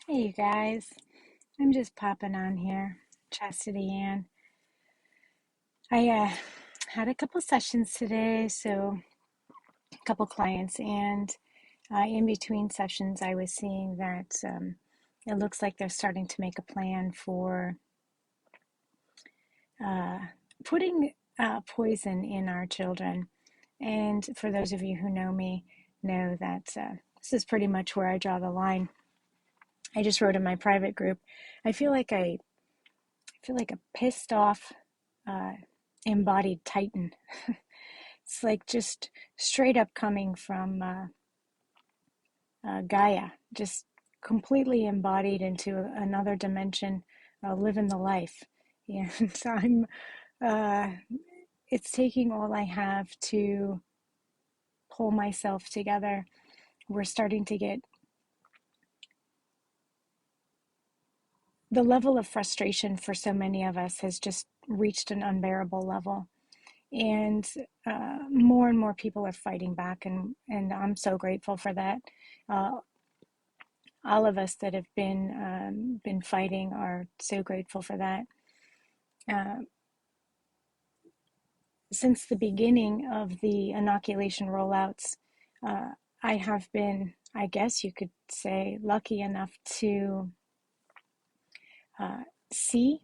Hey, you guys. I'm just popping on here. Chastity Ann. I had a couple sessions today, so a couple clients, and in between sessions, I was seeing that it looks like they're starting to make a plan for uh, putting poison in our children. And for those of you who know me, know that this is pretty much where I draw the line. I just wrote in my private group. I feel like a pissed off uh, embodied titan. It's like just straight up coming from Gaia, just completely embodied into another dimension, living the life. And uh, it's taking all I have to pull myself together. We're starting to get the level of frustration for so many of us has just reached an unbearable level. And more and more people are fighting back, and I'm so grateful for that. Uh, all of us that have been fighting are so grateful for that. Uh, since the beginning of the inoculation rollouts, I have been, I guess you could say, lucky enough to uh, see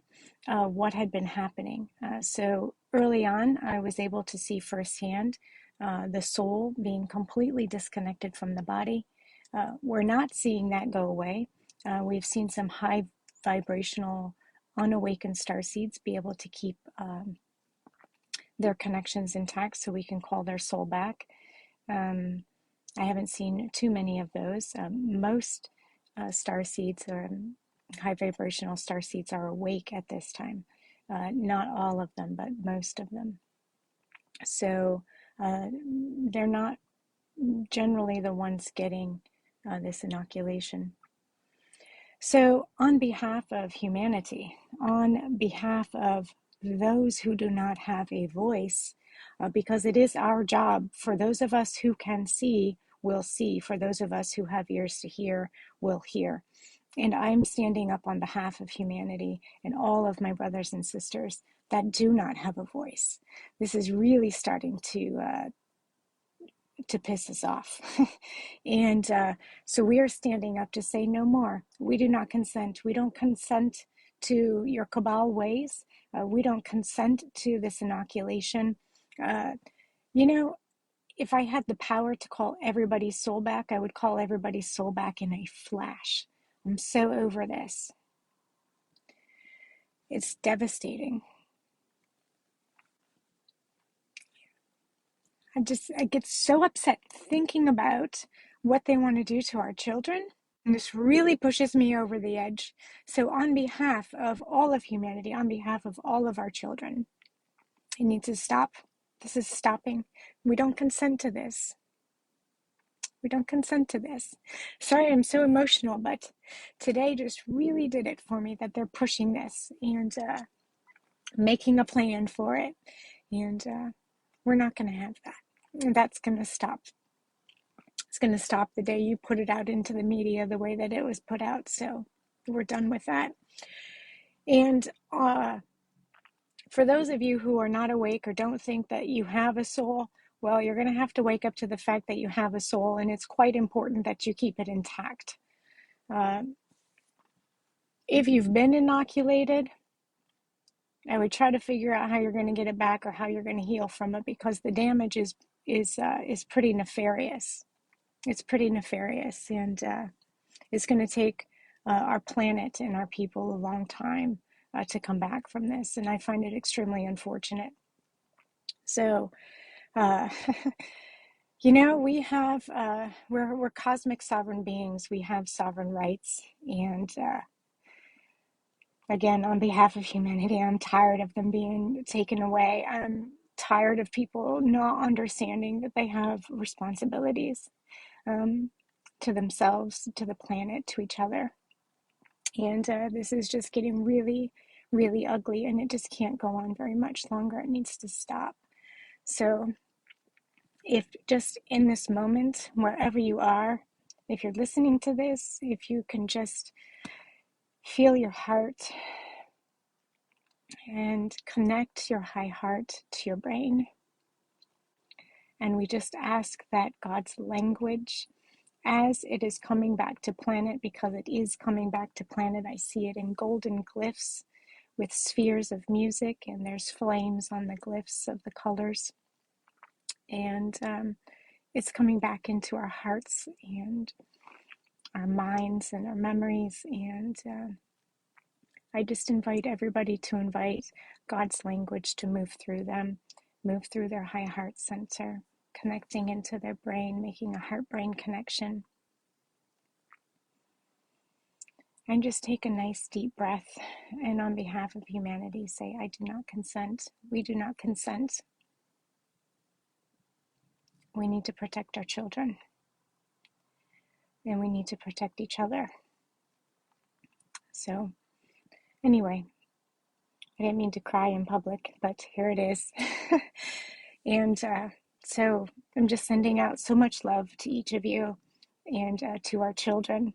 what had been happening. So early on, I was able to see firsthand the soul being completely disconnected from the body. We're not seeing that go away. We've seen some high vibrational, unawakened star seeds be able to keep their connections intact so we can call their soul back. Um, I haven't seen too many of those. Most star seeds or high vibrational star seeds are awake at this time. Not all of them, but most of them. So they're not generally the ones getting this inoculation. So, on behalf of humanity, on behalf of those who do not have a voice, because it is our job, for those of us who can see, will see. For those of us who have ears to hear, will hear. And I'm standing up on behalf of humanity and all of my brothers and sisters that do not have a voice. This is really starting to piss us off. And so we are standing up to say no more. We do not consent. We don't consent to your cabal ways. We don't consent to this inoculation. Uh, you know, if I had the power to call everybody's soul back, I would call everybody's soul back in a flash. I'm so over this. It's devastating. I get so upset thinking about what they want to do to our children. And this really pushes me over the edge. So, on behalf of all of humanity, on behalf of all of our children, it needs to stop. This is stopping. We don't consent to this. We don't consent to this. Sorry, I'm so emotional, but today just really did it for me that they're pushing this and making a plan for it. And we're not going to have that. And that's going to stop. It's going to stop the day you put it out into the media the way that it was put out. So we're done with that. And for those of you who are not awake or don't think that you have a soul, well, you're going to have to wake up to the fact that you have a soul, and it's quite important that you keep it intact. Uh, if you've been inoculated, I would try to figure out how you're going to get it back or how you're going to heal from it, because the damage is pretty nefarious. It's pretty nefarious, and it's going to take our planet and our people a long time to come back from this, and I find it extremely unfortunate. So, uh, we have we're cosmic sovereign beings. We have sovereign rights, and again, on behalf of humanity, I'm tired of them being taken away. I'm tired of people not understanding that they have responsibilities um, to themselves, to the planet, to each other. And this is just getting really, really ugly, and it just can't go on very much longer. It needs to stop. So, if just in this moment, wherever you are, if you're listening to this, if you can just feel your heart and connect your high heart to your brain. And we just ask that God's language, as it is coming back to planet, because it is coming back to planet, I see it in golden glyphs with spheres of music, and there's flames on the glyphs of the colors. And it's coming back into our hearts and our minds and our memories. And I just invite everybody to invite God's language to move through them, move through their high heart center, connecting into their brain, making a heart-brain connection. And just take a nice deep breath, and on behalf of humanity, say, I do not consent. We do not consent. We need to protect our children, and we need to protect each other. So anyway, I didn't mean to cry in public, but here it is. And so I'm just sending out so much love to each of you and to our children,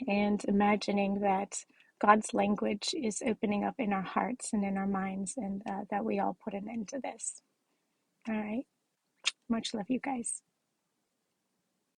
and imagining that God's language is opening up in our hearts and in our minds, and that we all put an end to this. All right. Much love, you guys.